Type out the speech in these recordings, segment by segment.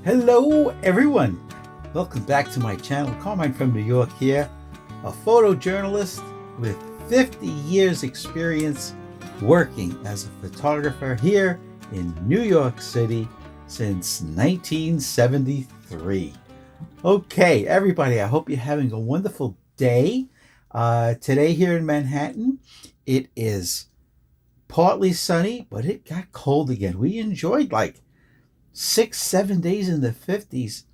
Hello everyone, welcome back to my channel. Carmine from New York here, a photojournalist with 50 years experience working as a photographer here in New York City since 1973. Okay everybody, I hope you're having a wonderful day. Today here in Manhattan, it is partly sunny, but it got cold again. We enjoyed like 6-7 days in the 50s.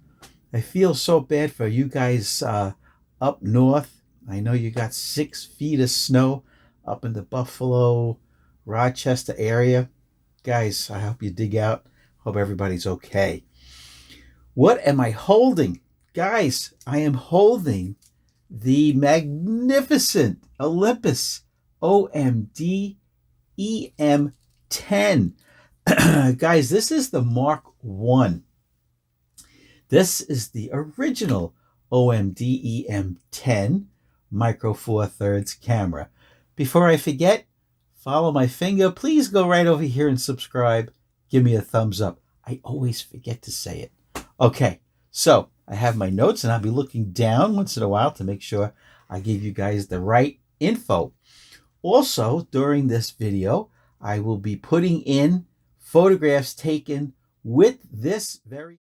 I feel so bad for you guys up north. I know you got 6 feet of snow up in the Buffalo, Rochester area. Guys, I hope you dig out. Hope everybody's okay. What am I holding? Guys, I am holding the magnificent Olympus OMD E-M10. Guys, this is the Mark I. This is the original OMD E-M10 Micro Four Thirds camera. Before I forget, follow my finger. Please go right over here and subscribe. Give me a thumbs up. I always forget to say it. Okay, so I have my notes and I'll be looking down once in a while to make sure I give you guys the right info. Also, during this video, I will be putting in photographs taken with this very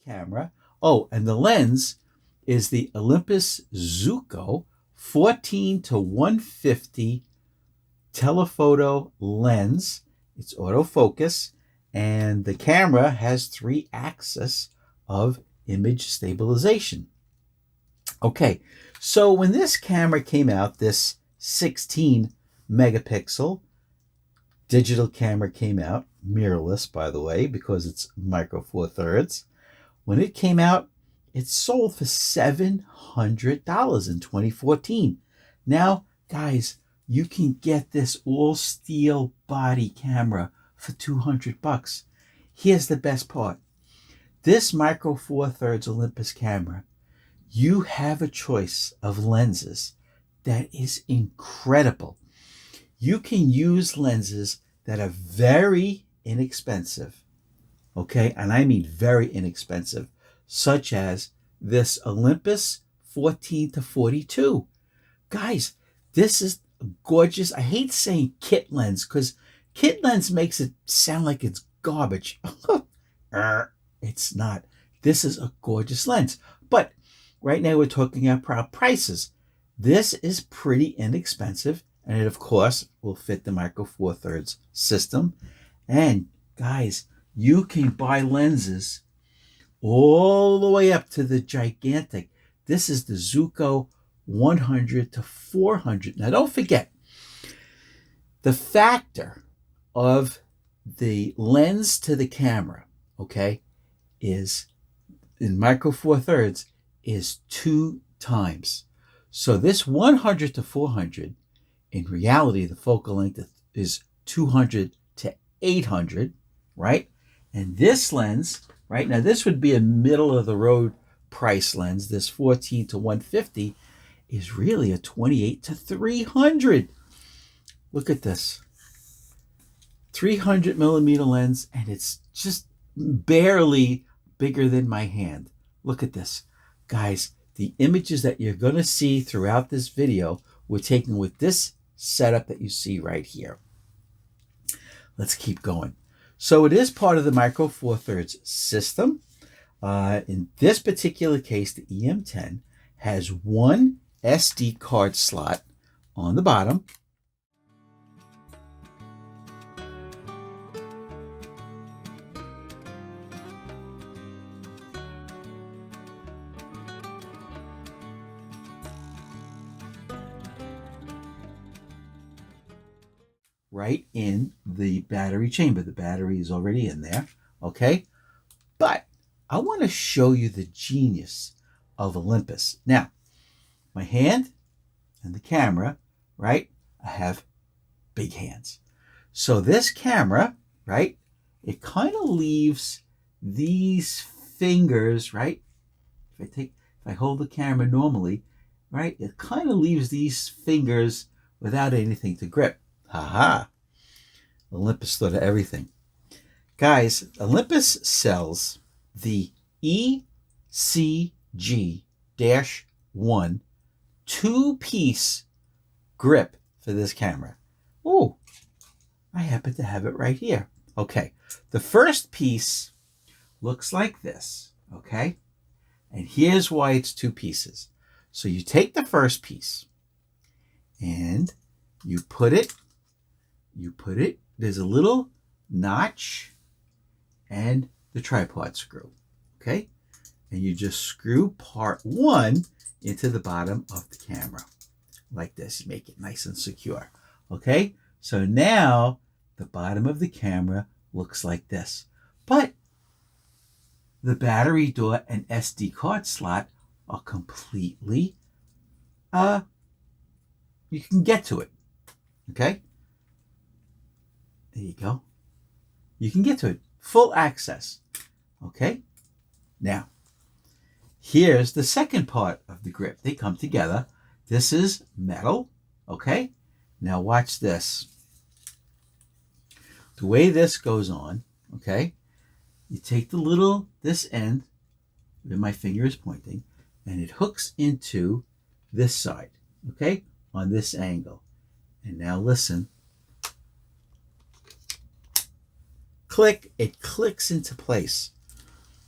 camera. Oh, and the lens is the Olympus M.ZUIKO 14-150 telephoto lens. It's autofocus, and the camera has 3 axes of image stabilization. Okay, so when this camera came out, this 16 megapixel digital camera came out, mirrorless by the way, because it's Micro Four Thirds. When it came out, it sold for $700 in 2014. Now, guys, you can get this all steel body camera for $200. Here's the best part. This Micro Four Thirds Olympus camera, you have a choice of lenses that is incredible. You can use lenses that are very inexpensive. Okay, and I mean very inexpensive, such as this Olympus 14-42. Guys, this is gorgeous. I hate saying kit lens because kit lens makes it sound like it's garbage. It's not. This is a gorgeous lens. But right now we're talking about prices. This is pretty inexpensive, and it of course will fit the Micro Four Thirds system. And guys, you can buy lenses all the way up to the gigantic. This is the M.ZUIKO 100-400. Now don't forget, the factor of the lens to the camera, okay, is in Micro Four Thirds is 2 times. So this 100-400, in reality, the focal length is 200-800, right? And this lens, right now, this would be a middle of the road price lens. This 14-150 is really a 28-300. Look at this. 300 millimeter lens, and it's just barely bigger than my hand. Look at this. Guys, the images that you're going to see throughout this video were taken with this setup that you see right here. Let's keep going. So it is part of the Micro Four Thirds system. In this particular case, the E-M10 has 1 SD card slot on the bottom. Right in the battery chamber. The battery is already in there, okay? But I want to show you the genius of Olympus. Now, my hand and the camera, right? I have big hands. So this camera, right, it kind of leaves these fingers, right? If I hold the camera normally, right, it kind of leaves these fingers without anything to grip. Haha. Olympus thought of everything. Guys, Olympus sells the ECG-1 two-piece grip for this camera. Oh, I happen to have it right here. Okay, the first piece looks like this, okay? And here's why it's two pieces. So you take the first piece and you put it, there's a little notch and the tripod screw, okay? And you just screw part one into the bottom of the camera like this. You make it nice and secure, okay? So now the bottom of the camera looks like this. But the battery door and SD card slot are completely, you can get to it, okay? There you go. You can get to it. Full access, okay? Now, here's the second part of the grip. They come together. This is metal, okay? Now watch this. The way this goes on, okay? You take this end, where my finger is pointing, and it hooks into this side, okay? On this angle. And now listen. Click, it clicks into place.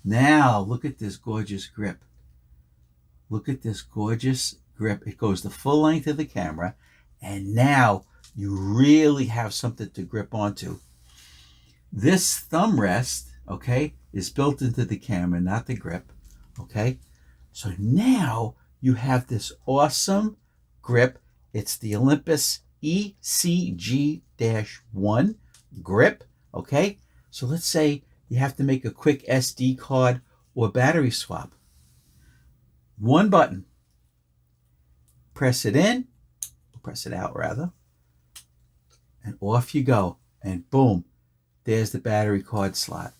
Now look at this gorgeous grip. Look at this gorgeous grip. It goes the full length of the camera, and now you really have something to grip onto. This thumb rest, okay, is built into the camera, not the grip, okay? So now you have this awesome grip. It's the Olympus ECG-1 grip, okay? So let's say you have to make a quick SD card or battery swap. One button. Press it in, press it out rather, and off you go. And boom, there's the battery card slot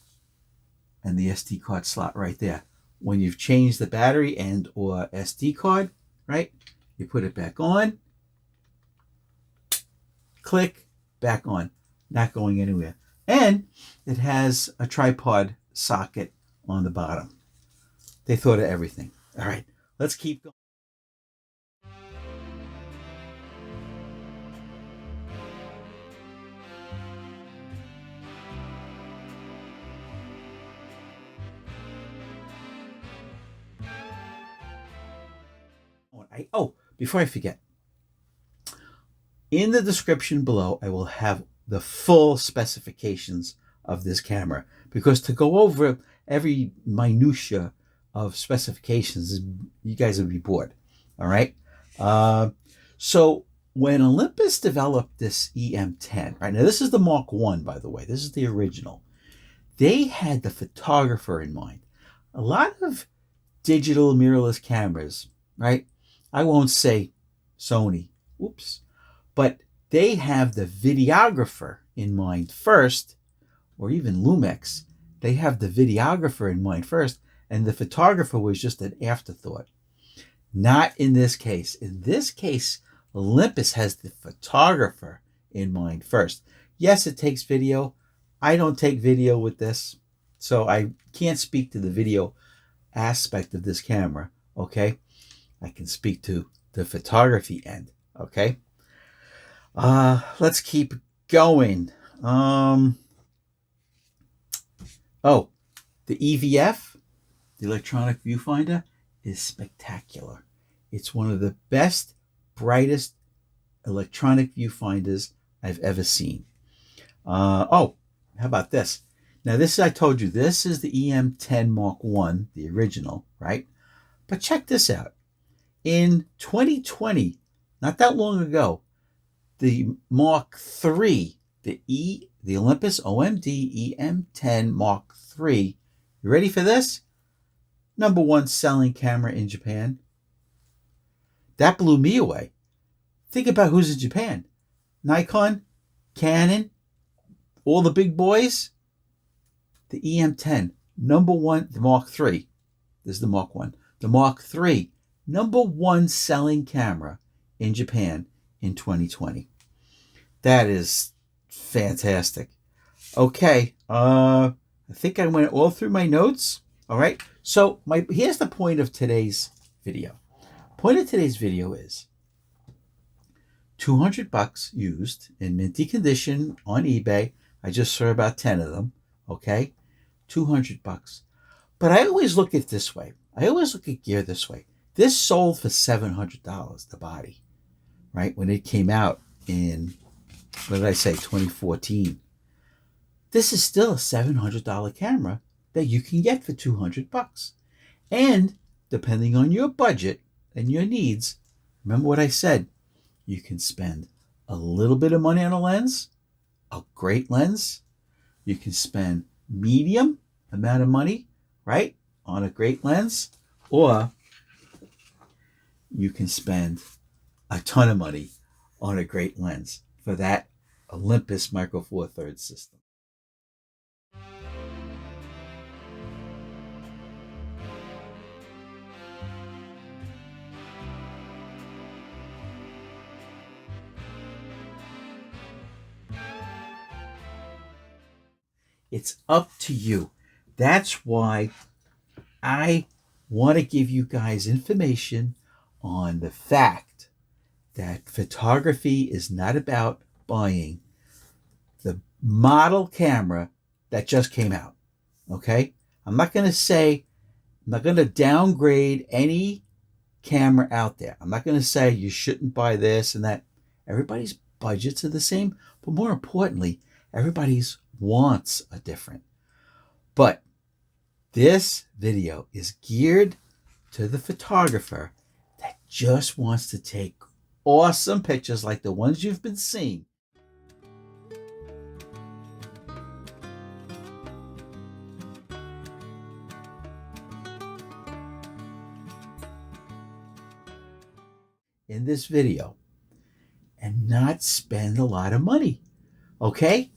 and the SD card slot right there. When you've changed the battery and or SD card, right, you put it back on, click, back on, not going anywhere. And it has a tripod socket on the bottom. They thought of everything. All right, let's keep going. Before I forget, in the description below, I will have the full specifications of this camera, because to go over every minutia of specifications, you guys would be bored. All right. So when Olympus developed this E-M10, right now, this is the Mark I, by the way, this is the original. They had the photographer in mind. A lot of digital mirrorless cameras, right? I won't say Sony, oops, but they have the videographer in mind first, or even Lumix. They have the videographer in mind first, and the photographer was just an afterthought. Not in this case. In this case, Olympus has the photographer in mind first. Yes, it takes video. I don't take video with this, so I can't speak to the video aspect of this camera, okay? I can speak to the photography end, okay? Let's keep going. The EVF, the electronic viewfinder, is spectacular. It's one of the best, brightest electronic viewfinders I've ever seen. How about this? Now this, I told you, this is the E-M10 Mark I, the original, right? But check this out. In 2020, not that long ago, the Mark III, the Olympus OMD E-M10 Mark III, you ready for this? #1 selling camera in Japan. That blew me away. Think about who's in Japan. Nikon, Canon, all the big boys. The E-M10 number one, the Mark III. This is the Mark I. The Mark III, number one selling camera in Japan in 2020. That is fantastic. Okay, I think I went all through my notes. All right, so here's the point of today's video. Point of today's video is $200 used in minty condition on eBay. I just saw about 10 of them. Okay, $200. But I always look at it this way. I always look at gear this way. This sold for $700, the body, right? When it came out in, what did I say, 2014. This is still a $700 camera that you can get for $200. And depending on your budget and your needs, remember what I said, you can spend a little bit of money on a lens, a great lens. You can spend medium amount of money, right, on a great lens, or you can spend a ton of money on a great lens for that Olympus Micro Four Thirds system. It's up to you. That's why I want to give you guys information on the fact that photography is not about buying the model camera that just came out. Okay? I'm not going to downgrade any camera out there. I'm not going to say you shouldn't buy this and that. Everybody's budgets are the same, but more importantly, everybody's wants are different. But this video is geared to the photographer that just wants to take awesome pictures like the ones you've been seeing. In this video and not spend a lot of money. Okay?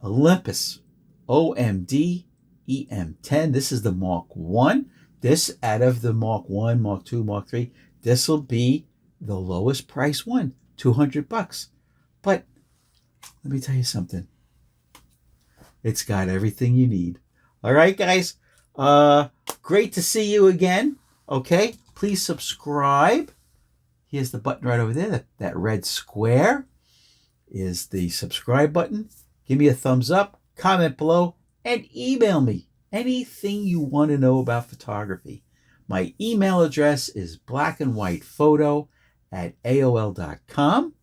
Olympus OMD E-M10. This is the Mark I. This, out of the Mark I, Mark II, Mark III, this will be the lowest price one, $200. But let me tell you something. It's got everything you need. All right, guys. Great to see you again. Okay, please subscribe. Here's the button right over there. That red square is the subscribe button. Give me a thumbs up, comment below, and email me anything you want to know about photography. My email address is blackandwhitephoto@aol.com.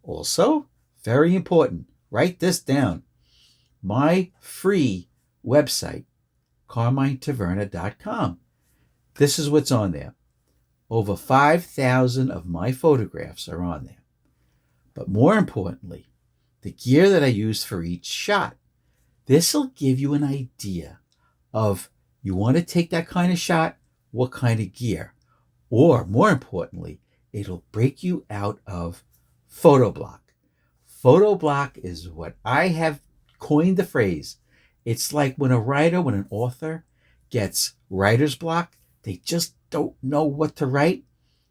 Also, very important, write this down. My free website, carminetaverna.com. This is what's on there. Over 5,000 of my photographs are on there. But more importantly, the gear that I use for each shot. This will give you an idea of, you want to take that kind of shot, what kind of gear. Or more importantly, it'll break you out of photo block. Photo block is what I have coined the phrase. It's like when an author gets writer's block, they just don't know what to write.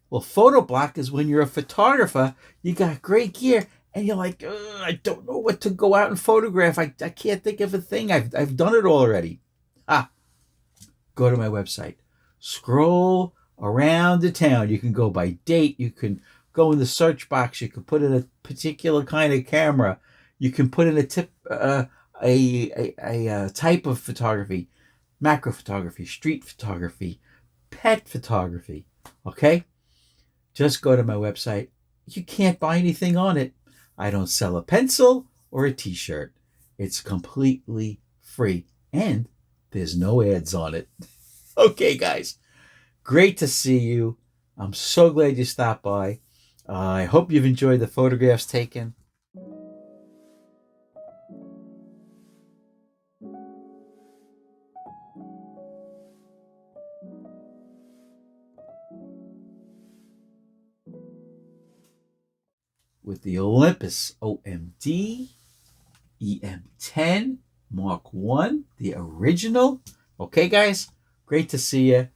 Well, photo block is when you're a photographer, you got great gear, and you're like, I don't know what to go out and photograph. I can't think of a thing. I've done it already. Go to my website. Scroll around the town. You can go by date. You can go in the search box. You can put in a particular kind of camera. You can put in a type of photography, macro photography, street photography, pet photography. Okay? Just go to my website. You can't buy anything on it. I don't sell a pencil or a t-shirt. It's completely free. And there's no ads on it. Okay, guys. Great to see you. I'm so glad you stopped by. I hope you've enjoyed the photographs taken. With the Olympus OMD E-M10 Mark I, the original, Okay, guys? Great to see you.